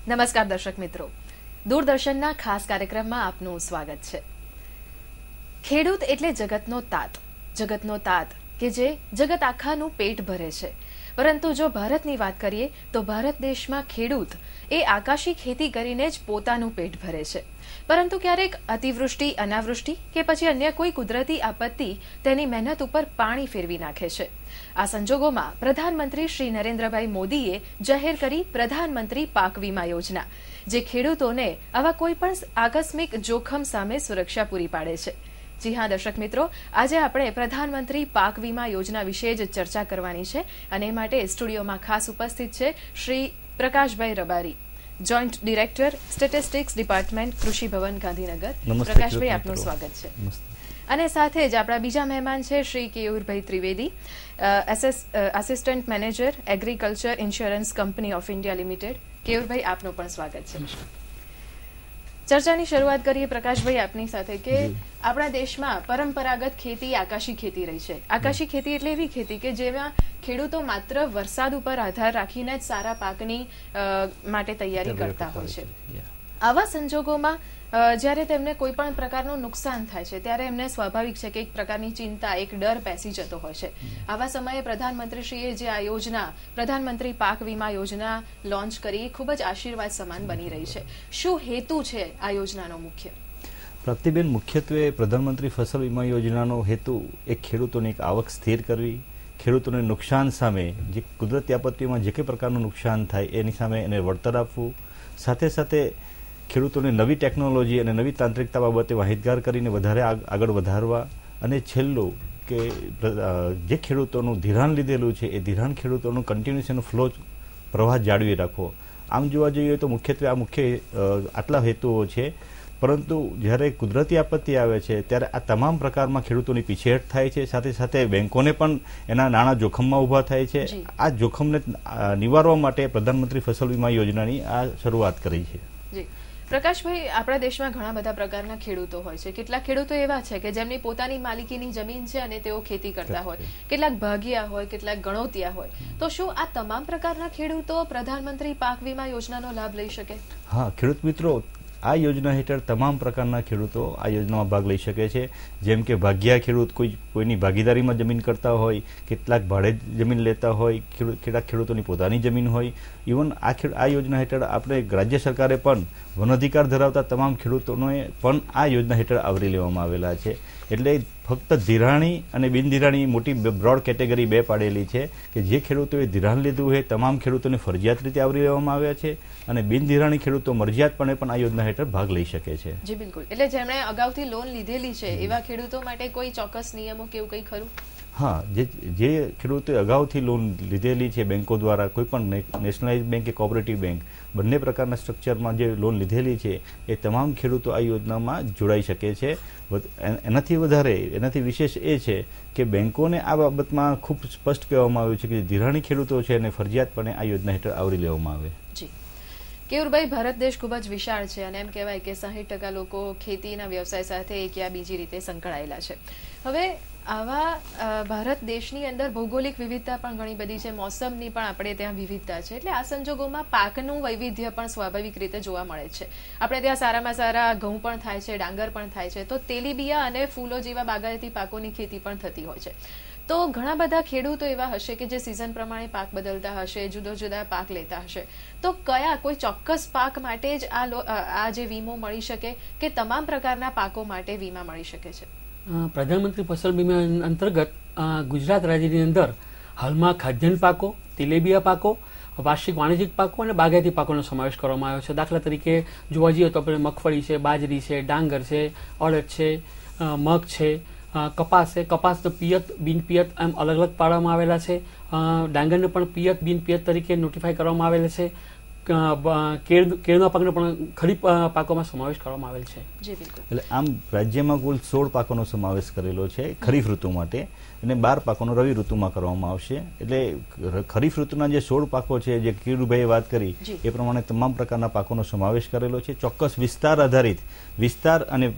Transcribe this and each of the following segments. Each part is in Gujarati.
નમસ્કાર દર્શક મિત્રો, દૂરદર્શનના ખાસ કાર્યક્રમમાં આપનું સ્વાગત છે. ખેડૂત એટલે જગતનો તાત કે જે જગત આખાનું પેટ ભરે છે. પરંતુ જો ભારતની વાત કરીએ તો ભારત દેશમાં ખેડૂત એ આકાશી ખેતી કરીને જ પોતાનું પેટ ભરે છે. પરંતુ ક્યારેક અતિવૃષ્ટિ, અનાવૃષ્ટિ કે પછી અન્ય કોઈ કુદરતી આપત્તિ તેની મહેનત ઉપર પાણી ફેરવી નાખે છે. આ સંજોગોમાં પ્રધાનમંત્રી શ્રી નરેન્દ્રભાઈ મોદીએ જાહેર કરી પ્રધાનમંત્રી પાક વીમા યોજના, જે ખેડૂતોને આવા કોઈ પણ આકસ્મિક જોખમ સામે સુરક્ષા પૂરી પાડે છે. જી હા દર્શક મિત્રો, આજે આપણે પ્રધાનમંત્રી પાક વીમા યોજના વિશે જ ચર્ચા કરવાની છે અને એ માટે સ્ટુડિયોમાં ખાસ ઉપસ્થિત છે Shri Prakashbhai Rabari, joint director statistics department, કૃષિ ભવન, ગાંધીનગર. પ્રકાશભાઈ, આપનું સ્વાગત છે. અને સાથે જ આપણા બીજા મહેમાન છે Shri Keyurbhai Trivedi, assistant manager, agriculture insurance company of India limited. Keyurbhai, આપનું પણ સ્વાગત છે. ચર્ચાની શરૂઆત કરીએ પ્રકાશભાઈ આપની સાથે કે આપણા દેશમાં પરંપરાગત ખેતી આકાશી ખેતી રહી છે. આકાશી ખેતી એટલે એવી ખેતી કે જેમાં ખેડૂતો માત્ર વરસાદ ઉપર આધાર રાખીને જ સારા પાકની માટે તૈયારી કરતા હોય છે. આવા સંજોગોમાં જ્યારે તેમને કોઈ પણ પ્રકારનું નુકસાન થાય છે ત્યારે એમને સ્વાભાવિક છે કે એક પ્રકારની ચિંતા, એક ડર બેસી જતો હોય છે. આવા સમયે પ્રધાનમંત્રીશ્રીએ જે આ યોજના પ્રધાનમંત્રી પાક વીમા યોજના લોન્ચ કરી ખૂબ જ આશીર્વાદ સમાન બની રહી છે. શું હેતુ છે આ યોજનાનો મુખ્ય? પ્રાપ્તિબેન, મુખ્યત્વે પ્રધાનમંત્રી ફસલ વીમા યોજનાનો હેતુ એક ખેડૂતોની એક આવક સ્થિર કરવી, ખેડૂતોને નુકસાન સામે, જે કુદરતી આપત્તિઓમાં જે કંઈ પ્રકારનું નુકસાન થાય એની સામે એને વળતર આપવું, સાથે સાથે ખેડૂતોને નવી ટેકનોલોજી અને નવી તાંત્રિકતા બાબતે માહિતગાર કરીને વધારે આગળ વધારવા, અને છેલ્લું કે જે ખેડૂતોનું ધિરાણ લીધેલું છે એ ધિરાણ ખેડૂતોનું કન્ટિન્યુઅસનો ફ્લો પ્રવાહ જાળવી રાખવો. આમ જોવા જઈએ તો મુખ્યત્વે આ આટલા હેતુઓ છે. પરંતુ જ્યારે કુદરતી આપત્તિ આવે છે ત્યારે આ તમામ પ્રકારમાં ખેડૂતોની પીછેહટ થાય છે. સાથે સાથે બેંકોને પણ એના નાણાં જોખમમાં ઊભા થાય છે. આ જોખમને નિવારવા માટે પ્રધાનમંત્રી ફસલ વીમા યોજનાની આ શરૂઆત કરી છે. પ્રકાશભાઈ, આપણા દેશમાં ઘણા બધા પ્રકારના ખેડૂતો હોય છે. કેટલાક ખેડૂતો એવા છે કે જેમની પોતાની માલિકીની જમીન છે અને તેઓ ખેતી કરતા હોય, કેટલાક ભાગિયા હોય, કેટલાક ગણોતિયા હોય. તો શું આ તમામ પ્રકારના ખેડૂતો પ્રધાનમંત્રી પાક વીમા યોજનાનો લાભ લઈ શકે? હા ખેડૂત મિત્રો, આ યોજના હેઠળ તમામ પ્રકારના ખેડૂતો આ યોજનામાં ભાગ લઈ શકે છે. જેમ કે ભાગ્યા ખેડૂત કોઈની ભાગીદારીમાં જમીન કરતા હોય, કેટલાક ભાડે જમીન લેતા હોય, કેટલાક ખેડૂતોની પોતાની જમીન હોય. ઇવન આ યોજના હેઠળ આપણે રાજ્ય સરકારે પણ વન અધિકાર ધરાવતા તમામ ખેડૂતોને પણ આ યોજના હેઠળ આવરી લેવામાં આવેલા છે. એટલે ફક્ત ધિરાણી અને બિનધિરાણી મોટી બ્રોડ કેટેગરી બે પાડેલી છે કે જે ખેડૂતોએ ધિરાણ લીધું હોય તમામ ખેડૂતોને ફરજિયાત રીતે આવરી લેવામાં આવ્યા છે, અને બિનધિરાણી ખેડૂતો મરજિયાતપણે પણ આ યોજના હેઠળ ભાગ લઈ શકે છે. જી બિલકુલ. એટલે જેમણે અગાઉથી લોન લીધેલી છે એવા ખેડૂતો માટે કોઈ ચોક્કસ નિયમો કે એવું કંઈ ખરું? હા, જે ખેડૂતોએ અગાઉથી લોન લીધેલી છે બેંકો દ્વારા, કોઈ પણ નેશનલાઇઝ બેંક કે કોઓપરેટિવ બેંક, બંને પ્રકારના સ્ટ્રક્ચરમાં જે લોન લીધેલી છે એ તમામ ખેડૂતો આ યોજનામાં જોડાઈ શકે છે. એનાથી વિશેષ એ છે કે બેંકોને આ બાબતમાં ખૂબ સ્પષ્ટ કહેવામાં આવ્યું છે કે જે ધિરાણી ખેડૂતો છે એને ફરજિયાતપણે આ યોજના હેઠળ આવરી લેવામાં આવે. કેયુરભાઈ, ભારત દેશ ખૂબ જ વિશાળ છે અને એમ કહેવાય કે 60% લોકો ખેતીના વ્યવસાય સાથે એક યા બીજી રીતે સંકળાયેલા છે. હવે આવા ભારત દેશની અંદર ભૌગોલિક વિવિધતા પણ ઘણી બધી છે, મોસમની પણ આપણે ત્યાં વિવિધતા છે. એટલે આ સંજોગોમાં પાકનું વૈવિધ્ય પણ સ્વાભાવિક રીતે જોવા મળે છે. આપણે ત્યાં સારામાં સારા ઘઉં પણ થાય છે, ડાંગર પણ થાય છે, તો તેલીબિયા અને ફૂલો જેવા બાગાયતી પાકોની ખેતી પણ થતી હોય છે. તો ઘણા બધા ખેડૂતો એવા હશે કે જે સિઝન પ્રમાણે પાક બદલતા હશે, જુદા જુદા પાક લેતા હશે. તો કયા કોઈ ચોક્કસ પાક માટે જ આ જે વીમો મળી શકે કે તમામ પ્રકારના પાકો માટે વીમા મળી શકે છે? પ્રધાનમંત્રી ફસલ વીમા અંતર્ગત ગુજરાત રાજ્યની અંદર હાલમાં ખાદ્યાન્ન પાકો, તેલીબિયા પાકો, વાર્ષિક વાણિજ્યિક પાકો અને બાગાયતી પાકોનો સમાવેશ કરવામાં આવ્યો છે. દાખલા તરીકે જોવા જઈએ તો આપણે મગફળી છે, બાજરી છે, ડાંગર છે, અડદ છે, મગ છે, કપાસ છે. કપાસનો પિયત, બિનપિયત એમ અલગ અલગ પાડવામાં આવેલા છે. ડાંગરને પણ પિયત, બિનપિયત તરીકે નોટિફાય કરવામાં આવેલા છે. કેળના પાકનો પણ ખરીફ પાકોમાં સમાવેશ કરવામાં આવેલ છે. એટલે આમ રાજ્યમાં કુલ 16 પાકોનો સમાવેશ કરેલો છે ખરીફ ઋતુ માટે અને 12 પાકોનો રવિ ઋતુમાં કરવામાં આવશે. એટલે ખરીફ ઋતુના જે 16 પાકો છે જે કીરુભાઈએ વાત કરી એ પ્રમાણે તમામ પ્રકારના પાકોનો સમાવેશ કરેલો છે. ચોક્કસ વિસ્તાર આધારિત વિસ્તાર અને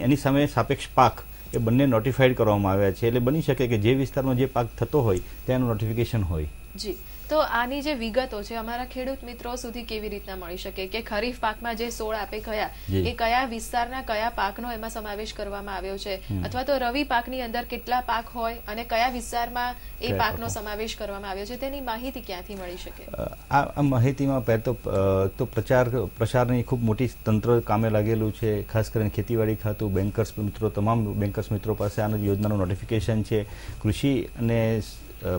એની સામે સાપેક્ષ પાક એ બંને નોટિફાઈડ કરવામાં આવ્યા છે. એટલે બની શકે કે જે વિસ્તારમાં જે પાક થતો હોય તેનું નોટિફિકેશન હોય. જી, તો આની જે વિગતો છે અમારા ખેડૂત મિત્રો સુધી કેવી રીતના મળી શકે કે ખરીફ પાકમાં જે 16 આપે કયા એ કયા વિસ્તારના કયા પાકનો એમાં સમાવેશ કરવામાં આવ્યો છે, અથવા તો રવિ પાકની અંદર કેટલા પાક હોય અને કયા વિસ્તારમાં એ પાકનો સમાવેશ કરવામાં આવ્યો છે, તેની માહિતી ક્યાંથી મળી શકે? આ માહિતીમાં પહેલ તો પ્રચારની ખૂબ મોટી તંત્ર કામે લાગેલું છે. ખાસ કરીને ખેતીવાડી ખાતું, બેન્કર્સ મિત્રો, તમામ બેન્કર્સ મિત્રો પાસે આ યોજનાનું નોટિફિકેશન છે. કૃષિ અને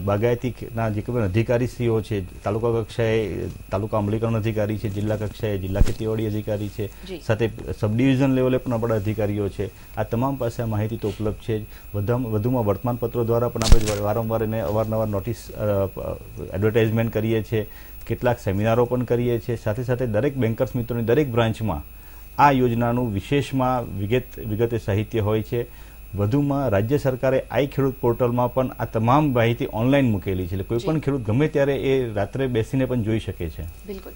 બાગાયતીના જે કોઈ અધિકારીશ્રીઓ છે, તાલુકા કક્ષાએ તાલુકા અમલીકરણ અધિકારી છે, જિલ્લા કક્ષાએ જિલ્લા ખેતીવાડી અધિકારી છે, સાથે સબ ડિવિઝન લેવલે પણ આપણા અધિકારીઓ છે. આ તમામ પાસે આ માહિતી તો ઉપલબ્ધ છે. વધુમાં વર્તમાનપત્રો દ્વારા પણ આપણે વારંવાર એને અવારનવાર નોટિસ એડવર્ટાઇઝમેન્ટ કરીએ છીએ. કેટલાક સેમિનારો પણ કરીએ છીએ. સાથે સાથે દરેક બેન્કર્સ મિત્રોની દરેક બ્રાન્ચમાં આ યોજનાનું વિશેષમાં વિગતે સાહિત્ય હોય છે. વધુમાં રાજ્ય સરકારે આઈ ખેડૂત પોર્ટલમાં પણ આ તમામ માહિતી ઓનલાઈન મૂકેલી છે. એટલે કોઈ પણ ખેડૂત ગમે ત્યારે એ રાત્રે બેસીને પણ જોઈ શકે છે. બિલકુલ.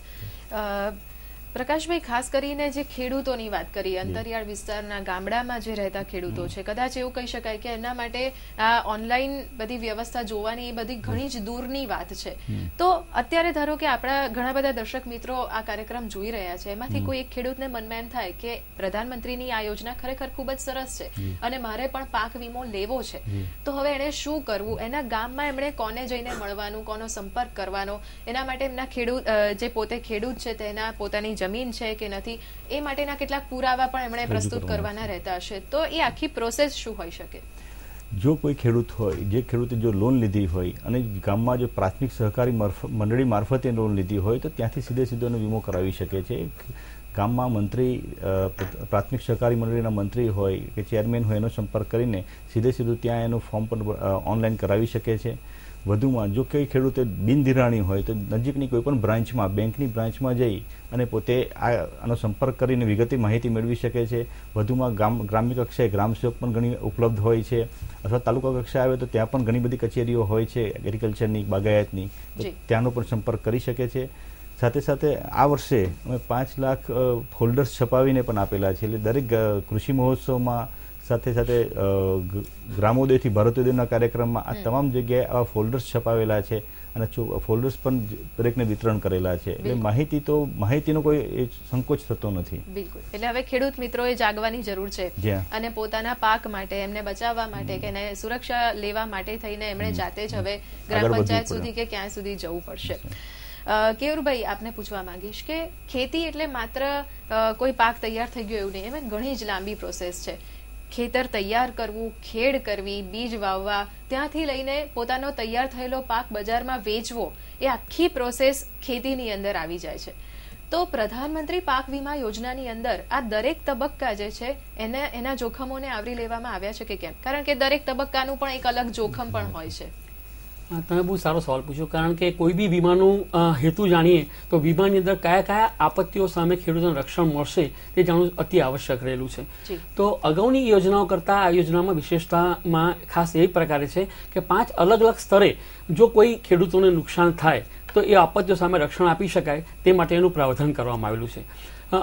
પ્રકાશભાઈ, ખાસ કરીને જે ખેડૂતોની વાત કરી, અંતરિયાળ વિસ્તારના ગામડામાં જે રહેતા ખેડૂતો છે, કદાચ એવું કહી શકાય કે એના માટે આ ઓનલાઈન બધી વ્યવસ્થા જોવાની એ બધી ઘણી જ દૂરની વાત છે. તો અત્યારે ધારો કે આપણા ઘણા બધા દર્શક મિત્રો આ કાર્યક્રમ જોઈ રહ્યા છે, એમાંથી કોઈ એક ખેડૂતને મનમાં એમ થાય કે પ્રધાનમંત્રીની આ યોજના ખરેખર ખૂબ જ સરસ છે અને મારે પણ પાક વીમો લેવો છે, તો હવે એણે શું કરવું? એના ગામમાં એમણે કોને જઈને મળવાનું, કોનો સંપર્ક કરવાનો, એના માટે એમના ખેડૂત જે પોતે ખેડૂત છે તેના પોતાની જમીન છે કે નથી એ માટેના કેટલાક પુરાવા પણ એમણે પ્રસ્તુત કરવાના રહેતા હશે. તો એ આખી પ્રોસેસ શું હોઈ શકે? જો કોઈ ખેડૂત હોય, જે ખેડૂતે જો લોન લીધી હોય અને ગામમાં જો પ્રાથમિક સહકારી મંડળી મારફતે લોન લીધી હોય તો ત્યાંથી સીધો એનો વીમો કરાવી શકે છે. ગામમાં મંત્રી, પ્રાથમિક સહકારી મંડળીના મંત્રી હોય કે ચેરમેન હોય એનો સંપર્ક કરીને સીધું ત્યાં એનું ફોર્મ પણ ઓનલાઈન કરાવી શકે છે. વધુમાં જો કોઈ ખેડૂતે બિનધિરાણી હોય તો નજીકની કોઈ પણ બ્રાન્ચમાં, બેંકની બ્રાન્ચમાં જઈ અને પોતે આનો સંપર્ક કરીને વિગતે માહિતી મેળવી શકે છે. વધુમાં ગ્રામ્ય કક્ષાએ ગ્રામસેવક પણ ઘણી ઉપલબ્ધ હોય છે, અથવા તાલુકા કક્ષાએ આવે તો ત્યાં પણ ઘણી બધી કચેરીઓ હોય છે એગ્રીકલ્ચરની, બાગાયતની, ત્યાંનો પણ સંપર્ક કરી શકે છે. સાથે સાથે આ વર્ષે અમે 5 લાખ ફોલ્ડર્સ છપાવીને પણ આપેલા છે. એટલે દરેક કૃષિ મહોત્સવમાં, સાથે સાથે ગ્રામોદયથી ભારતોદયના કાર્યક્રમમાં આ તમામ જગ્યાએ આવા ફોલ્ડર્સ છપાવેલા છે અને ફોલ્ડર્સ પણ દરેકને વિતરણ કરેલા છે. એટલે માહિતીનો કોઈ સંકોચ થતો નથી. બિલકુલ. એટલે હવે ખેડૂત મિત્રોએ જાગવાની જરૂર છે અને પોતાના પાક માટે, એમને બચાવવા માટે કે એને સુરક્ષા લેવા માટે થઈને એમણે જાતે જ હવે ગ્રામ પંચાયત સુધી કે ક્યાં સુધી જવું પડશે. કેયુરભાઈ, આપને પૂછવા માંગીશ કે ખેતી એટલે માત્ર કોઈ પાક તૈયાર થઈ ગયો એવું નહીં, એમાં ઘણી જ લાંબી પ્રોસેસ છે. ખેતર તૈયાર કરવું, ખેડ કરવી, બીજ વાવવા, ત્યાંથી લઈને પોતાનો તૈયાર થયેલો પાક બજારમાં વેચવો, એ આખી પ્રોસેસ ખેતીની અંદર આવી જાય છે. તો પ્રધાનમંત્રી પાક વીમા યોજનાની અંદર આ દરેક તબક્કા જે છે એના જોખમોને આવરી લેવામાં આવ્યા છે કે કેમ? કારણ કે દરેક તબક્કાનું પણ એક અલગ જોખમ પણ હોય છે. તમે બહુ સારો સવાલ પૂછ્યો. કારણ કે કોઈ બી વીમાનું હેતુ જાણીએ તો વીમાની અંદર કયા આપત્તિઓ સામે ખેડૂતોને રક્ષણ મળશે તે જાણવું અતિ આવશ્યક રહેલું છે. તો અગાઉની યોજનાઓ કરતાં આ યોજનામાં વિશેષતામાં ખાસ એ પ્રકારે છે કે 5 અલગ અલગ સ્તરે જો કોઈ ખેડૂતોને નુકસાન થાય તો એ આપત્તિઓ સામે રક્ષણ આપી શકાય તે માટેનું પ્રાવધાન કરવામાં આવેલું છે.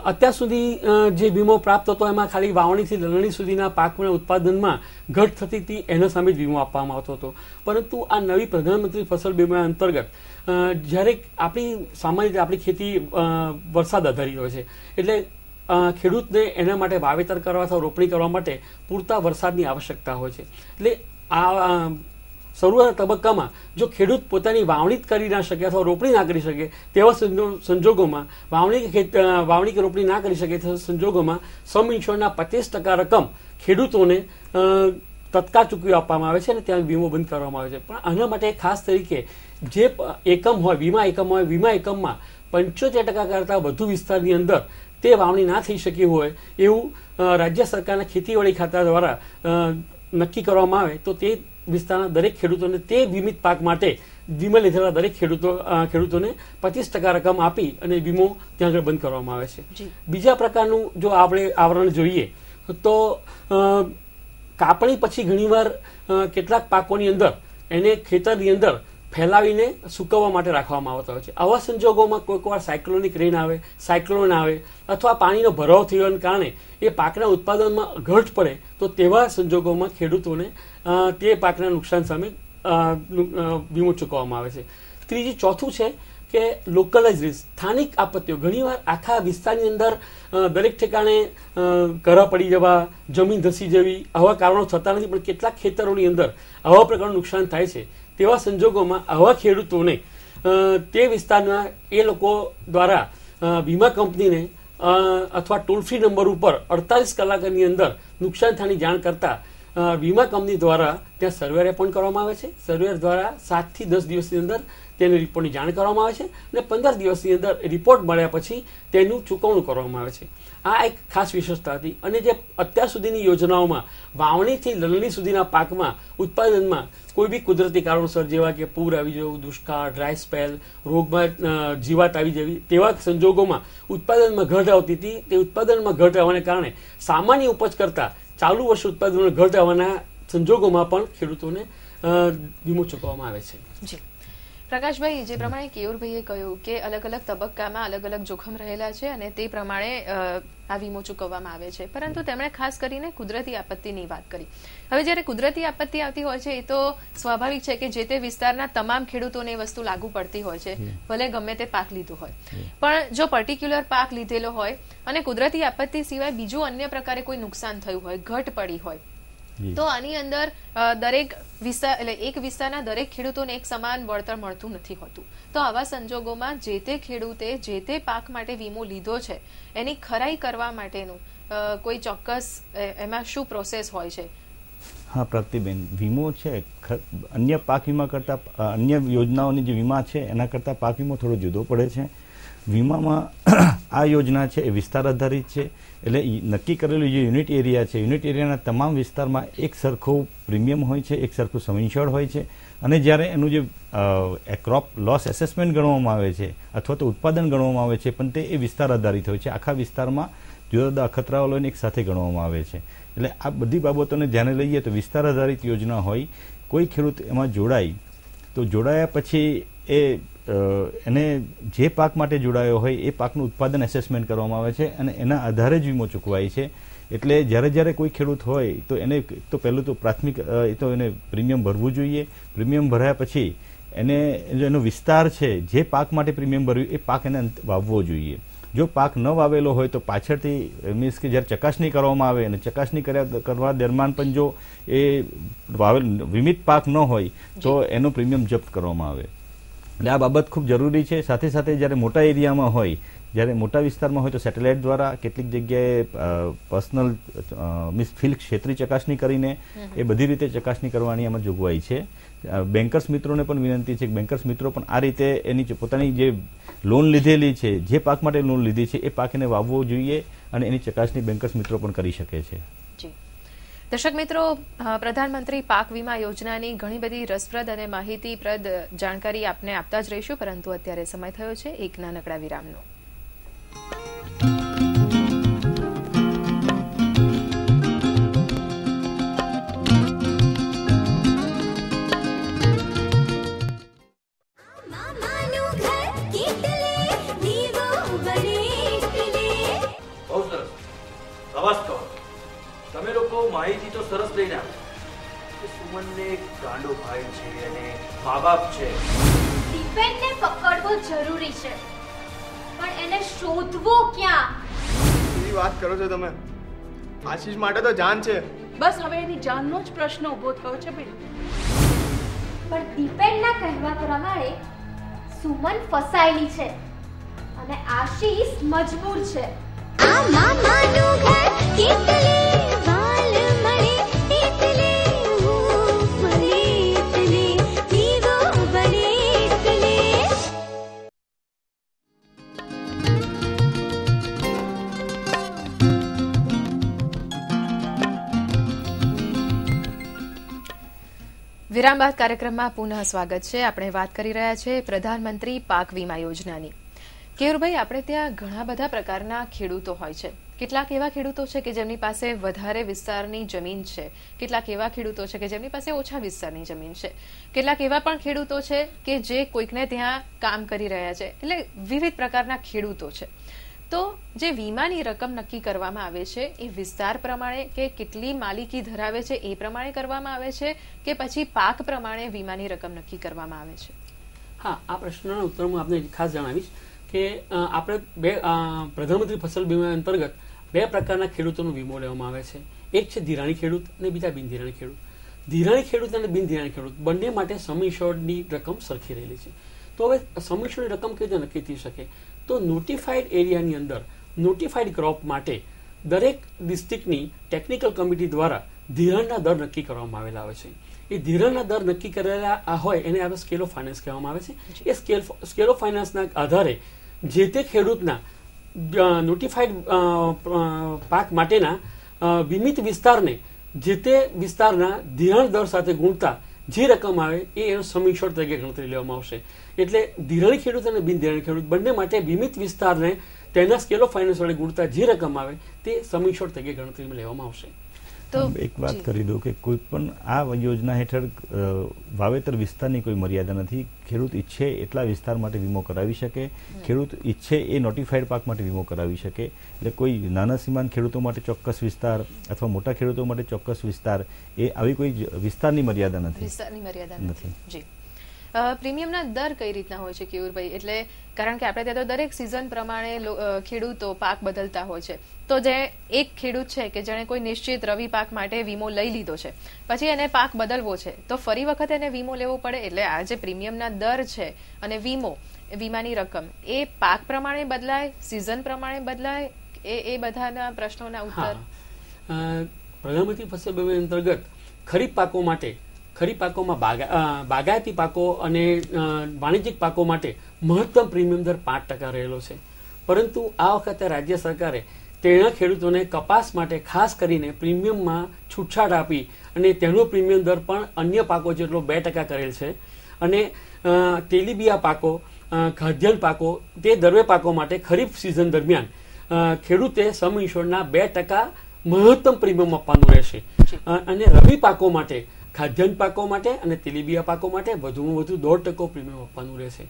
અત્યાર સુધી જે વીમો પ્રાપ્ત હતો એમાં ખાલી વાવણીથી લણણી સુધીના પાકના ઉત્પાદનમાં ઘટ થતી હતી એના સામે જ વીમો આપવામાં આવતો હતો. પરંતુ આ નવી પ્રધાનમંત્રી ફસલ વીમા અંતર્ગત જ્યારે આપણી ખેતી વરસાદ આધારિત હોય છે, એટલે ખેડૂતને એના માટે વાવેતર કરવા અથવા રોપણી કરવા માટે પૂરતા વરસાદની આવશ્યકતા હોય છે. એટલે આ શરૂઆતના તબક્કામાં જો ખેડૂત પોતાની વાવણી કરી ના શકે અથવા રોપણી ના કરી શકે તેવા સંજોગોમાં, વાવણી કે રોપણી ના કરી શકે તેવા સંજોગોમાં સમ ઇન્સ્યોરના 50% રકમ ખેડૂતોને તત્કાળ ચૂકવી આપવામાં આવે છે અને ત્યાં વીમો બંધ કરવામાં આવે છે. પણ આના માટે ખાસ તરીકે જે એકમ હોય, વીમા એકમમાં 75% કરતાં વધુ વિસ્તારની અંદર તે વાવણી ના થઈ શકી હોય એવું રાજ્ય સરકારના ખેતીવાડી ખાતા દ્વારા નક્કી કરવામાં આવે તો તે વિસ્તારના દરેક ખેડૂતોને તે વીમિત પાક માટે વીમા લીધેલા દરેક ખેડૂતોને 50% રકમ આપી અને વીમો ત્યાં આગળ બંધ કરવામાં આવે છે. બીજા પ્રકારનું જો આપણે આવરણ જોઈએ તો કાપણી પછી ઘણીવાર કેટલાક પાકોની અંદર એને ખેતરની અંદર ફેલાવીને સૂકવવા માટે રાખવામાં આવતા હોય છે. આવા સંજોગોમાં કોઈક વાર સાયક્લોનિક રેન આવે, સાયક્લોન આવે અથવા પાણીનો ભરાવ થવાને કારણે એ પાકના ઉત્પાદનમાં ઘટ પડે તો તેવા સંજોગોમાં ખેડૂતોને તે પાકના નુકસાન સામે વીમો ચૂકવવામાં આવે છે. ચોથું છે કે લોકલાઇઝ રિસ્ક, સ્થાનિક આપત્તિઓ. ઘણીવાર આખા વિસ્તારની અંદર દરેક ઠેકાણે કરા પડી જવા, જમીન ધસી જવી આવા કારણો થતા નથી, પણ કેટલાક ખેતરોની અંદર આવા પ્રકારનું નુકસાન થાય છે. તેવા સંજોગોમાં આવા ખેડૂતોને તે વિસ્તારના એ લોકો દ્વારા વીમા કંપનીને અથવા ટોલ ફ્રી નંબર ઉપર 48 કલાકની અંદર નુકસાન થવાની જાણ કરતા વીમા કંપની દ્વારા ત્યાં સર્વેર એપોઇન્ટ કરવામાં આવે છે. સર્વેર દ્વારા 7 થી 10 દિવસની અંદર તેની રિપોર્ટની જાણ કરવામાં આવે છે અને 15 દિવસની અંદર રિપોર્ટ મળ્યા પછી તેનું ચૂકવણું કરવામાં આવે છે. આ એક ખાસ વિશેષતા હતી. અને જે અત્યાર સુધીની યોજનાઓમાં વાવણીથી લણણી સુધીના પાકમાં ઉત્પાદનમાં કોઈ બી કુદરતી કારણોસર જેવા કે પૂર આવી જવું, દુષ્કાળ, ડ્રાય સ્પેલ, રોગમાં જીવાત આવી જવી તેવા સંજોગોમાં ઉત્પાદનમાં ઘટ આવતી હતી. તે ઉત્પાદનમાં ઘટ આવવાને કારણે સામાન્ય ઉપજ કરતા ચાલુ વર્ષ ઉત્પાદનમાં ઘટ આવવાના સંજોગોમાં પણ ખેડૂતોને વીમો ચૂકવવામાં આવે છે. જી પ્રકાશભાઈ, જે પ્રમાણે કેયુરભાઈએ કહ્યું કે અલગ અલગ તબક્કામાં અલગ અલગ જોખમ રહેલા છે અને તે પ્રમાણે આ વીમો ચૂકવવામાં આવે છે, પરંતુ તેમણે ખાસ કરીને કુદરતી આપત્તિની વાત કરી. હવે જ્યારે કુદરતી આપત્તિ આવતી હોય છે એ તો સ્વાભાવિક છે કે જે તે વિસ્તારના તમામ ખેડૂતોને એ વસ્તુ લાગુ પડતી હોય છે, ભલે ગમે તે પાક લીધું હોય. પણ જો પર્ટિક્યુલર પાક લીધેલો હોય અને કુદરતી આપત્તિ સિવાય બીજું અન્ય પ્રકારે કોઈ નુકસાન થયું હોય, ઘટ પડી હોય, તો આની અંદર દરેક વિસ્તાર એટલે એક વિસ્તારના દરેક ખેડૂતોને એક સમાન વળતર મળતું નથી હોતું. તો આવા સંજોગોમાં જે તે ખેડૂતે જે તે પાક માટે વીમો લીધો છે એની ખરાઈ કરવા માટેનું કોઈ ચોક્કસ એમાં શું પ્રોસેસ હોય છે? હા પ્રગતિબેન, વીમો છે અન્ય પાક વીમા કરતા, અન્ય યોજનાઓની જે વીમા છે એના કરતા પાક વીમો થોડો જુદો પડે છે. વીમામાં આ યોજના છે એ વિસ્તાર આધારિત છે, એટલે નક્કી કરેલું જે યુનિટ એરિયા છે, યુનિટ એરિયાના તમામ વિસ્તારમાં એક સરખું પ્રીમિયમ હોય છે, એક સરખું સમ ઇન્શ્યોર્ડ હોય છે. અને જ્યારે એનું જે ક્રોપ લોસ એસેસમેન્ટ ગણવામાં આવે છે અથવા તો ઉત્પાદન ગણવામાં આવે છે, પણ તે એ વિસ્તાર આધારિત હોય છે. આખા વિસ્તારમાં જુદા જુદા અખતરાઓ લઈને એક સાથે ગણવામાં આવે છે. એટલે આ બધી બાબતોને ધ્યાને લઈએ તો વિસ્તાર આધારિત યોજના હોય. કોઈ ખેડૂત એમાં જોડાય તો જોડાયા પછી એને જે પાક માટે જોડાયો હોય એ પાકનું ઉત્પાદન એસેસમેન્ટ કરવામાં આવે છે અને એના આધારે જ વીમો ચૂકવાય છે. એટલે જ્યારે કોઈ ખેડૂત હોય તો એને તો પહેલું તો પ્રાથમિક તો એને પ્રીમિયમ ભરવું જોઈએ. પ્રીમિયમ ભર્યા પછી એને એનો વિસ્તાર છે જે પાક માટે પ્રીમિયમ ભર્યું એ પાક એને વાવવો જોઈએ. જો પાક ન વાવેલો હોય તો પાછળથી મીન્સ કે જ્યારે ચકાસણી કરવામાં આવે અને ચકાસણી કરવા દરમિયાન પણ જો એ વીમિત પાક ન હોય તો એનો પ્રીમિયમ જપ્ત કરવામાં આવે. એટલે આ બાબત ખૂબ જરૂરી છે. સાથે સાથે જ્યારે મોટા એરિયામાં હોય, જ્યારે મોટા વિસ્તારમાં હોય તો સેટેલાઇટ દ્વારા કેટલીક જગ્યાએ પર્સનલ મીન્સ ફિલ્ડ ક્ષેત્રીય ચકાસણી કરીને એ બધી રીતે ચકાસણી કરવાની એમાં જોગવાઈ છે. બેન્કર્સ મિત્રોને પણ વિનંતી છે કે બેન્કર્સ મિત્રો પણ આ રીતે એની પોતાની જે લોન લીધેલી છે, જે પાક માટે લોન લીધી છે એ પાક એને વાવવો જોઈએ અને એની ચકાસણી બેન્કર્સ મિત્રો પણ કરી શકે છે. દર્શક મિત્રો, પ્રધાનમંત્રી પાક વીમા યોજનાની ઘણી બધી રસપ્રદ અને માહિતીપ્રદ જાણકારી આપને આપતા જ રહીશું, પરંતુ અત્યારે સમય થયો છે એક નાનકડા વિરામનો. તમે લોકો માહિતી તો સરસ લઈને આવ્યા કે સુમનને એક ગાંડો ભાઈ છે અને મા બાપ છે. દીપેનને પકડવો જરૂરી છે, પણ એને શોધવો ક્યાં? કેવી વાત કરો છો તમે? આશીષ માટે તો જાન છે. બસ હવે એની જાનનો જ પ્રશ્ન ઊભો થયો છે બેન. પણ દીપેનના કહેવા પ્રમાણે સુમન ફસાયેલી છે અને આશીષ મજબૂર છે. આ મામાનું ઘર કેટલે વાલ મળે એટલે હું ફરે એટલે દીવો બળે એટલે. વિરામ બાદ કાર્યક્રમમાં પુનઃ સ્વાગત છે. આપણે વાત કરી રહ્યા છે પ્રધાનમંત્રી પાક વીમા યોજનાની. કેયુરભાઈ, આપણે ત્યાં ઘણા બધા પ્રકારના ખેડૂતો હોય છે. કેટલાક એવા ખેડૂતો છે કે જેમની પાસે વધારે વિસ્તારની જમીન છે, કેટલાક એવા ખેડૂતો છે કે જેમની પાસે ઓછા વિસ્તારની જમીન છે, કેટલાક એવા પણ ખેડૂતો છે કે જે કોઈકને ત્યાં કામ કરી રહ્યા છે. એટલે વિવિધ પ્રકારના ખેડૂતો છે. તો જે વીમાની રકમ નક્કી કરવામાં આવે છે એ વિસ્તાર પ્રમાણે કે કેટલી માલિકી ધરાવે છે એ પ્રમાણે કરવામાં આવે છે કે પછી પાક પ્રમાણે વીમાની રકમ નક્કી કરવામાં આવે છે? હા, આ પ્રશ્નના ઉત્તર હું આપને ખાસ જણાવીશ કે આપણે પ્રધાનમંત્રી ફસલ બીમા અંતર્ગત 2 પ્રકારના ખેડૂતોનો વીમો લેવામાં આવે છે. એક છે ધિરાણી ખેડૂત અને બીજા બિનધિરાણી ખેડૂત. ધિરાણી ખેડૂત અને બિનધિરાણી ખેડૂત બંને માટે સમ ઇન્શ્યોર્ડની રકમ સરખી રહેલી છે. તો હવે સમ ઇન્શ્યોર્ડની રકમ કેવી રીતે નક્કી થઈ શકે? તો નોટિફાઈડ એરિયાની અંદર નોટિફાઈડ ક્રોપ માટે દરેક ડિસ્ટ્રિક્ટની ટેકનિકલ કમિટી દ્વારા ધિરાણના દર નક્કી કરવામાં આવેલા હોય છે. એ ધિરાણના દર નક્કી કરેલા હોય એને આપણે સ્કેલ ઓફ ફાઇનાન્સ કહેવામાં આવે છે. એ સ્કેલ ઓફ ફાઇનાન્સના આધારે જે તે ખેડૂતના નોટિફાઈડ પાક માટેના વિમિત વિસ્તારને જે તે વિસ્તારના ધિરાણ દર સાથે ગુણતા જે રકમ આવે એ એનો સમ ઇન્શ્યોર્ડ તરીકે ગણતરી લેવામાં આવશે. એટલે ધિરાણી ખેડૂત અને બિનધિરાણી ખેડૂત બંને માટે વિમિત વિસ્તારને તેના સ્કેલ ઓફ ફાઇનાન્સ વડે ગુણતા જે રકમ આવે તે સમ ઇન્શ્યોર્ડ તરીકે ગણતરીમાં લેવામાં આવશે. તો એક વાત કરી દઉં કે કોઈ પણ આ યોજના હેઠળ વાવેતર વિસ્તારની કોઈ મર્યાદા નથી. ખેડૂત ઈચ્છે એટલા વિસ્તાર માટે વીમો કરાવી શકે, ખેડૂત ઈચ્છે એ નોટિફાઈડ પાક માટે વીમો કરાવી શકે. એટલે કોઈ નાના સીમાંત ખેડૂતો માટે ચોક્કસ વિસ્તાર અથવા મોટા ખેડૂતો માટે ચોક્કસ વિસ્તાર, એ આવી કોઈ વિસ્તારની મર્યાદા નથી. વિસ્તારની મર્યાદા નથી. જી. પ્રીમિયમના દર કઈ રીતના હોય છે કેયુરભાઈ? એટલે કારણ કે આપણે ત્યાં તો દરેક સિઝન પ્રમાણે ખેડૂતો પાક બદલતા હોય છે. તો જે એક ખેડૂત છે કે જેણે કોઈ નિશ્ચિત રવિ પાક માટે વીમો લઈ લીધો છે, પછી એને પાક બદલવો છે, તો ફરી વખત એને વીમો લેવો પડે. એટલે આ જે પ્રીમિયમના દર છે અને વીમાની રકમ એ પાક પ્રમાણે બદલાય, સિઝન પ્રમાણે બદલાય, એ બધાના પ્રશ્નોના ઉત્તર. પ્રધાનમંત્રી ફસલ બીમા અંતર્ગત ખરીફ પાકો માટે, ખરીફ પાકોમાં બાગાયતી પાકો અને વાણિજ્યિક પાકો માટે મહત્તમ પ્રીમિયમ દર 5% રહેલો છે. પરંતુ આ વખતે રાજ્ય સરકારે તેના ખેડૂતોને કપાસ માટે ખાસ કરીને પ્રીમિયમમાં છૂટછાટ આપી અને તેનો પ્રીમિયમ દર પણ અન્ય પાકો જેટલો 2% કરેલ છે. અને તેલીબિયા પાકો, ખાદ્યાન્ન પાકો, તે દરવે પાકો માટે ખરીફ સિઝન દરમિયાન ખેડૂતે સમ ઇન્શ્યોર્ડના 2% મહત્તમ પ્રીમિયમ આપવાનું રહેશે. અને રવિ પાકો માટે, ખાદ્યાન્ન પાકો માટે અને તેલીબિયા પાકો માટે વધુમાં વધુ 0.5% પ્રીમિયમ આપવાનું રહેશે.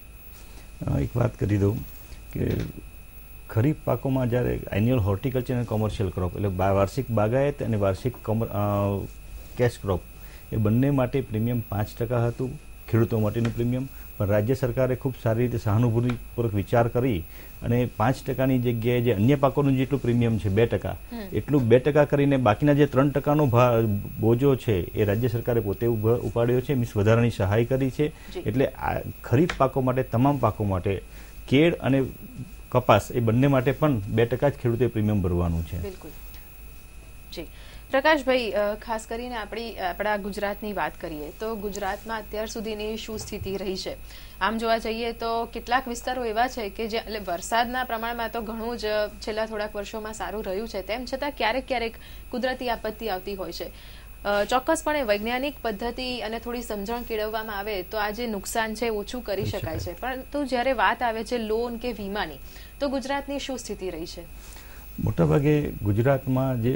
એક વાત કરી દઉં કે ખરીફ પાકોમાં જ્યારે એન્યુઅલ હોર્ટિકલ્ચર અને કોમર્શિયલ ક્રોપ એટલે વાર્ષિક બાગાયત અને વાર્ષિક કેશ ક્રોપ, એ બંને માટે પ્રીમિયમ 5% હતું ખેડૂતો માટેનું પ્રીમિયમ. પણ રાજ્ય સરકારે ખૂબ સારી રીતે સહાનુભૂતિપૂર્વક વિચાર કરી અને 5%ની જગ્યાએ જે અન્ય પાકોનું જેટલું પ્રીમિયમ છે 2%, એટલું 2% કરીને બાકીના જે 3%નો બોજો છે એ રાજ્ય સરકારે પોતે ઉપાડ્યો છે, મીન્સ વધારાની સહાય કરી છે. એટલે ખરીફ પાકો માટે, તમામ પાકો માટે, કેળ અને કપાસ એ બંને માટે પણ 2% જ ખેડૂતે પ્રીમિયમ ભરવાનું છે. બિલકુલ. જી પ્રકાશભાઈ, ખાસ કરીને આપણા ગુજરાતની વાત કરીએ તો ગુજરાતમાં અત્યાર સુધીની શું સ્થિતિ રહી છે? આમ જોવા જઈએ તો કેટલાક વિસ્તારો એવા છે કે જે એટલે વરસાદના પ્રમાણમાં તો ઘણું જ છેલ્લા થોડાક વર્ષોમાં સારું રહ્યું છે, તેમ છતાં ક્યારેક ક્યારેક કુદરતી આપત્તિ આવતી હોય છે. ચોક્કસપણે વૈજ્ઞાનિક પદ્ધતિ અને થોડી સમજણ કેળવવામાં આવે તો આ જે નુકસાન છે ઓછું કરી શકાય છે. પરંતુ જ્યારે વાત આવે છે લોન કે વીમાની, તો ગુજરાતની શું સ્થિતિ રહી છે? મોટાભાગે ગુજરાતમાં જે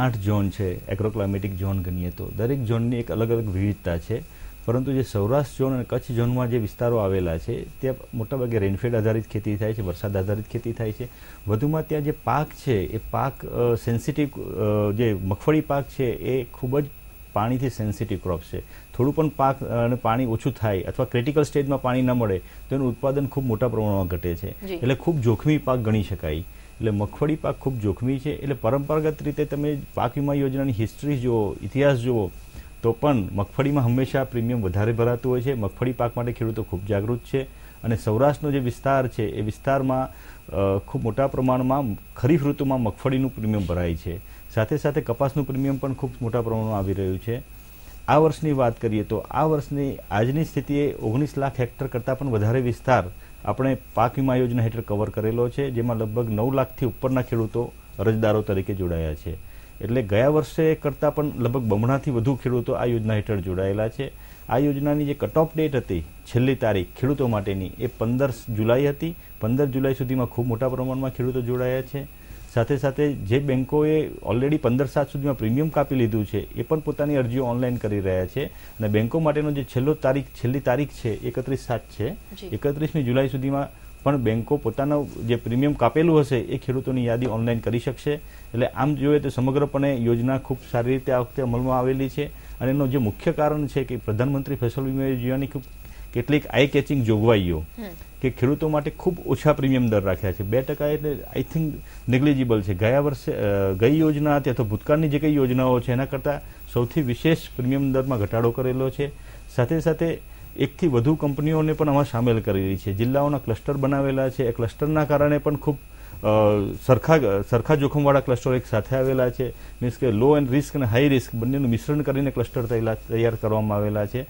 8 ઝોન છે, એગ્રોક્લાઇમેટિક ઝોન ગણીએ તો દરેક ઝોનની એક અલગ અલગ વિવિધતા છે. પરંતુ જે સૌરાષ્ટ્ર ઝોન અને કચ્છ ઝોનમાં જે વિસ્તારો આવેલા છે ત્યાં મોટાભાગે રેનફેડ આધારિત ખેતી થાય છે, વરસાદ આધારિત ખેતી થાય છે. વધુમાં ત્યાં જે પાક છે એ પાક સેન્સિટિવ, જે મગફળી પાક છે એ ખૂબ જ પાણીથી સેન્સિટિવ ક્રોપ છે. થોડું પણ પાક અને પાણી ઓછું થાય અથવા ક્રિટિકલ સ્ટેજમાં પાણી ન મળે તો એનું ઉત્પાદન ખૂબ મોટા પ્રમાણમાં ઘટે છે. એટલે ખૂબ જોખમી પાક ગણી શકાય. એટલે મગફળી પાક ખૂબ જોખમી છે. એટલે પરંપરાગત રીતે તમે પાક વીમા યોજનાની હિસ્ટ્રી જુઓ, ઇતિહાસ જુઓ તો પણ મગફળીમાં હંમેશા પ્રીમિયમ વધારે ભરાતું હોય છે. મગફળી પાક માટે ખેડૂતો ખૂબ જાગૃત છે. અને સૌરાષ્ટ્રનો જે વિસ્તાર છે એ વિસ્તારમાં ખૂબ મોટા પ્રમાણમાં ખરીફ ઋતુમાં મગફળીનું પ્રીમિયમ ભરાય છે. સાથે સાથે કપાસનું પ્રીમિયમ પણ ખૂબ મોટા પ્રમાણમાં આવી રહ્યું છે. આ વર્ષની વાત કરીએ તો આ વર્ષની આજની સ્થિતિએ 19 લાખ હેક્ટર કરતાં પણ વધારે વિસ્તાર આપણે પાક વીમા યોજના હેઠળ કવર કરેલો છે, જેમાં લગભગ 9 લાખથી ઉપરના ખેડૂતો અરજદારો તરીકે જોડાયા છે. એટલે ગયા વર્ષે કરતાં પણ લગભગ બમણાથી વધુ ખેડૂતો આ યોજના હેઠળ જોડાયેલા છે. આ યોજનાની જે કટ ઓફ ડેટ હતી, છેલ્લી તારીખ ખેડૂતો માટેની, એ 15 જુલાઈ હતી. 15 જુલાઈ સુધીમાં ખૂબ મોટા પ્રમાણમાં ખેડૂતો જોડાયા છે. સાથે સાથે જે બેંકોએ ઓલરેડી 15/7 સુધીમાં પ્રીમિયમ કાપી લીધું છે એ પણ પોતાની અરજીઓ ઓનલાઈન કરી રહ્યા છે. અને બેંકો માટેનો જે છેલ્લી તારીખ છે 31/7 છે. 31મી જુલાઈ સુધીમાં પણ બેંકો પોતાનું જે પ્રીમિયમ કાપેલું હશે એ ખેડૂતોની યાદી ઓનલાઈન કરી શકશે. એટલે આમ જોઈએ તો સમગ્રપણે યોજના ખૂબ સારી રીતે આ વખતે અમલમાં આવેલી છે. અને એનું જે મુખ્ય કારણ છે કે પ્રધાનમંત્રી ફસલ વીમા યોજનાની કેટલીક આઈ કેચિંગ જોગવાઈઓ કે ખેડૂતો માટે ખૂબ ઓછા પ્રીમિયમ દર રાખ્યા છે. 2% એટલે આઈ થિંક નેગ્લિજિબલ છે. ગયા વર્ષે ગઈ યોજના હતી અથવા ભૂતકાળની જે કઈ યોજનાઓ છે એના કરતાં સૌથી વિશેષ પ્રીમિયમ દરમાં ઘટાડો કરેલો છે. સાથે સાથે એકથી વધુ કંપનીઓને પણ આમાં સામેલ કરેલી છે. જિલ્લાઓના ક્લસ્ટર બનાવેલા છે. એ ક્લસ્ટરના કારણે પણ ખૂબ સરખા જોખમવાળા ક્લસ્ટરો એક સાથે આવેલા છે. મીન્સ કે લો એન્ડ રિસ્ક અને હાઈ રિસ્ક બંનેનું મિશ્રણ કરીને ક્લસ્ટર તૈયાર કરવામાં આવેલા છે.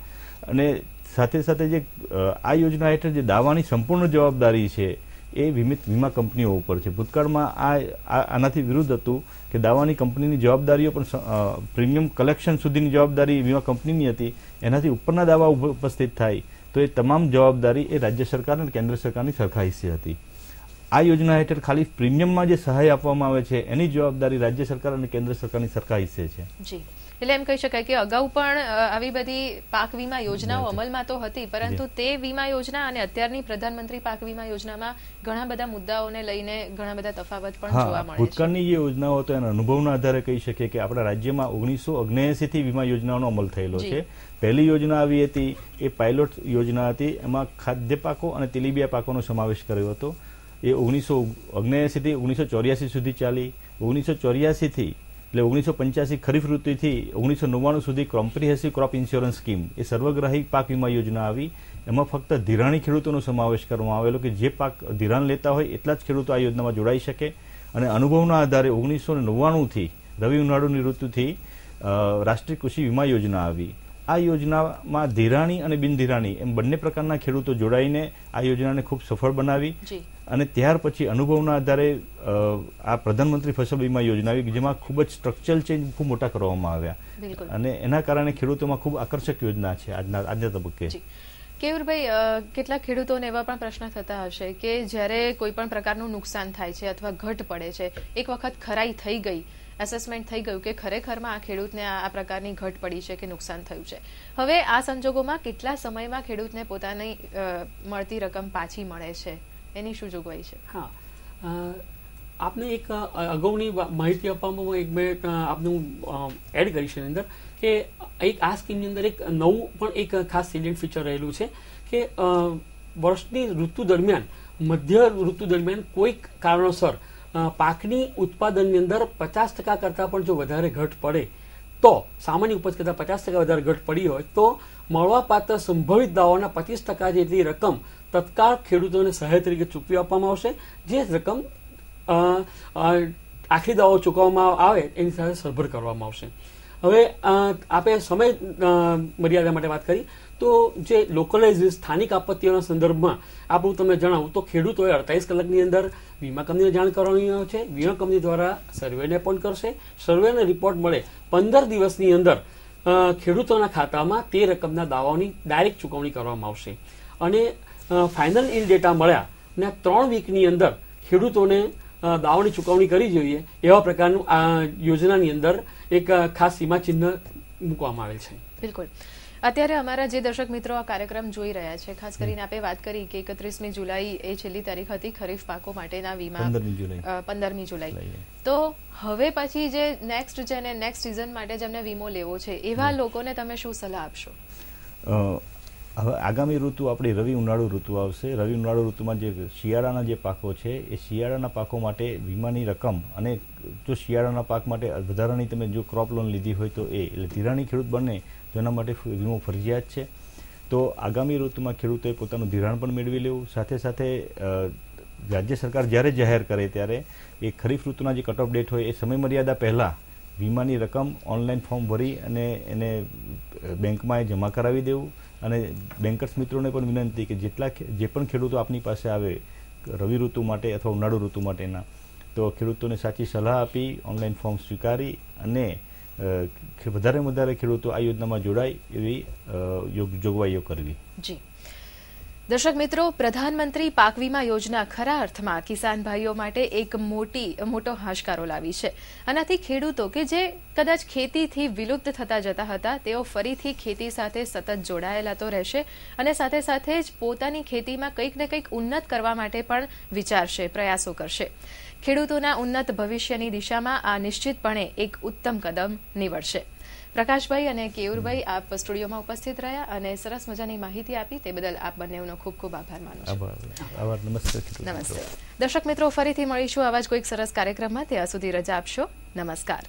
અને સાથે સાથે જે આ યોજના હેઠળ જે દાવાની સંપૂર્ણ જવાબદારી છે એ વીમા કંપનીઓ ઉપર છે. ભૂતકાળમાં આનાથી વિરુદ્ધ હતું કે દાવાની કંપનીની જવાબદારીઓ પણ પ્રીમિયમ કલેક્શન સુધીની જવાબદારી વીમા કંપનીની હતી. એનાથી ઉપરના દાવા ઉપસ્થિત થાય તો એ તમામ જવાબદારી એ રાજ્ય સરકાર અને કેન્દ્ર સરકારની સરખા હિસ્સે હતી. આ યોજના હેઠળ ખાલી પ્રીમિયમમાં જે સહાય આપવામાં આવે છે એની જવાબદારી રાજ્ય સરકાર અને કેન્દ્ર સરકારની સરખા હિસ્સે છે. જી, એટલે એમ કહી શકાય કે અગાઉ પણ આવી બધી પાક વીમા યોજનાઓ અમલમાં તો હતી, પરંતુ તે વીમા યોજના અને અત્યારની પ્રધાનમંત્રી પાક વીમા યોજનામાં ઘણા બધા મુદ્દાઓને લઈને ઘણા બધા તફાવત પણ જોવા મળે છે. ભૂતકાળની જે યોજનાઓ તો એના અનુભવના આધારે કહી શકીએ કે આપણા રાજ્યમાં 1979 થી વીમા યોજનાઓનો અમલ થયેલો છે. પહેલી યોજના આવી હતી એ પાયલોટ યોજના હતી. એમાં ખાદ્ય પાકો અને તેલીબિયા પાકોનો સમાવેશ કર્યો હતો. એ 1979 થી 1984 સુધી ચાલી. 1984 થી એટલે 1985 ખરીફ ઋતુથી 1999 સુધી કોમ્પ્રિહેન્સિવ ક્રોપ ઇન્સ્યોરન્સ સ્કીમ એ સર્વગ્રાહી પાક વીમા યોજના આવી. એમાં ફક્ત ધિરાણી ખેડૂતોનો સમાવેશ કરવામાં આવેલો કે જે પાક ધિરાણ લેતા હોય એટલા જ ખેડૂતો આ યોજનામાં જોડાઈ શકે. અને અનુભવના આધારે 1999 થી રવિ ઉનાળુની ઋતુથી રાષ્ટ્રીય કૃષિ વીમા યોજના આવી. આ યોજનામાં ધિરાણી અને બિનધિરાણી એમ બંને પ્રકારના ખેડૂતો જોડાઈને આ યોજનાને ખૂબ સફળ બનાવી. અને ત્યાર પછી અનુભવના આધારે આ પ્રધાનમંત્રી ફસલ વીમા યોજના આવી જેમાં ખૂબ જ સ્ટ્રક્ચરલ ચેન્જ ખૂબ મોટા કરવામાં આવ્યા. અને એના કારણે ખેડૂતોમાં ખૂબ આકર્ષક યોજના છે આજના તબક્કે. કેયુરભાઈ, કેટલાક ખેડૂતોને એવા પણ પ્રશ્ન થતા હશે કે જ્યારે કોઈ પણ પ્રકારનું નુકસાન થાય છે અથવા ઘટ પડે છે, એક વખત ખરાઈ થઈ ગઈ, એસેસમેન્ટ થઈ ગયું કે ખરેખરમાં આ ખેડૂતને આ પ્રકારની ઘટ પડી છે કે નુકસાન થયું છે, હવે આ સંજોગોમાં કેટલા સમયમાં ખેડૂતને પોતાની મળતી રકમ પાછી મળે છે, એની શું જોગવાઈ છે? હા, આપને એક અગાઉની માહિતી આપવામાં એક બે આપનું એડ કરીશ એની અંદર કે એક આ સ્કીમની અંદર એક નવું પણ એક ખાસ સેલિયન્ટ ફીચર રહેલું છે કે વર્ષની ઋતુ દરમિયાન, મધ્ય ઋતુ દરમિયાન કોઈક કારણોસર પાકની ઉત્પાદનની અંદર 50% કરતાં પણ જો વધારે ઘટ પડે તો, સામાન્ય ઉપજ કરતાં 50% વધારે ઘટ પડી હોય તો મળવાપાત્ર સંભવિત દાવાના 25% જેટલી રકમ તત્કાળ ખેડૂતોને સહાય તરીકે ચૂકવી આપવામાં આવશે. જે રકમ આખરી દાવો ચૂકવવામાં આવે એની સાથે સરભર કરવામાં આવશે. હવે આપણે સમય મર્યાદા માટે વાત કરી તો જે લોકલાઇઝ સ્થાનિક આપત્તિઓના સંદર્ભમાં આપણું તમને જણાવું તો ખેડૂતોએ 48 કલાકની અંદર વીમા કંપનીને જાણ કરવાની છે. વીમા કંપની દ્વારા સર્વેને એપોઇન્ટ કરશે. સર્વેનો રિપોર્ટ મળે 15 દિવસની અંદર ખેડૂતોના ખાતામાં તે રકમના દાવાઓની ડાયરેક્ટ ચૂકવણી કરવામાં આવશે. અને ફાઇનલ ઇલ ડેટા મળ્યા ને 3 વીકની અંદર ખેડૂતોને દાવાની ચૂકવણી કરી જોઈએ એવા પ્રકારનું આ યોજનાની અંદર એક ખાસ સીમા ચિહ્ન મૂકવામાં આવેલ છે. બિલકુલ. અત્યારે અમારા જે દર્શક મિત્રો આ કાર્યક્રમ જોઈ રહ્યા છે, ખાસ કરીને આપણે વાત કરી કે 31મી જુલાઈ એ છેલ્લી તારીખ હતી ખરીફ પાકો માટેના વીમા, 15મી જુલાઈ. તો હવે પછી જે નેક્સ્ટ છે ને નેક્સ્ટ સિઝન માટે જેમને વીમો લેવો છે એવા લોકોને તમે શું સલાહ આપશો? હવે આગામી ઋતુ આપણી રવિ ઉનાળુ ઋતુ આવશે. રવિ ઉનાળુ ઋતુમાં જે શિયાળાના જે પાકો છે એ શિયાળાના પાકો માટે વીમાની રકમ, અને જો શિયાળાના પાક માટે વધારાની તમે જો ક્રોપ લોન લીધી હોય તો એટલે ધિરાણી ખેડૂત બને તો એના માટે વીમો ફરજિયાત છે. તો આગામી ઋતુમાં ખેડૂતોએ પોતાનું ધિરાણ પણ મેળવી લેવું. સાથે સાથે રાજ્ય સરકાર જ્યારે જાહેર કરે ત્યારે એ ખરીફ ઋતુના જે કટ ઓફ ડેટ હોય એ સમય મર્યાદા પહેલાં વીમાની રકમ ઓનલાઈન ફોર્મ ભરી અને એને બેંકમાં જમા કરાવી દેવું. અને બેન્કર્સ મિત્રોને પણ વિનંતી કે જે પણ ખેડૂતો આપની પાસે આવે રવિ ઋતુ માટે અથવા ઉનાળુ ઋતુ માટેના, તો ખેડૂતોને સાચી સલાહ આપી ઓનલાઈન ફોર્મ સ્વીકારી અને વધારે ખેડૂતો આ યોજનામાં જોડાય એવી જોગવાઈઓ કરવી. જી દર્શક મિત્રો, પ્રધાનમંત્રી પાક વીમા યોજના ખરા અર્થમાં કિસાન ભાઈઓ માટે એક મોટો હાશકારો લાવી છે. આનાથી ખેડૂતો કે જે કદાચ ખેતીથી વિલુપ્ત થતા જતા હતા તેઓ ફરીથી ખેતી સાથે સતત જોડાયેલા તો રહેશે અને સાથે સાથે જ પોતાની ખેતીમાં કંઈક ને કંઈક ઉન્નત કરવા માટે પણ વિચારશે, પ્રયાસો કરશે. ખેડૂતોના ઉન્નત ભવિષ્યની દિશામાં આ નિશ્ચિતપણે એક ઉત્તમ કદમ નીવડશે. પ્રકાશભાઈ અને કેયુરભાઈ, આપ સ્ટુડિયોમાં ઉપસ્થિત રહ્યા અને સરસ મજાની માહિતી આપી તે બદલ આપ બંનેનો ખૂબ ખૂબ આભાર માનું છું. નમસ્તે. દર્શક મિત્રો, ફરીથી મળીશું આવા જ કોઈક સરસ કાર્યક્રમમાં. ત્યાં સુધી રજા આપશો. નમસ્કાર.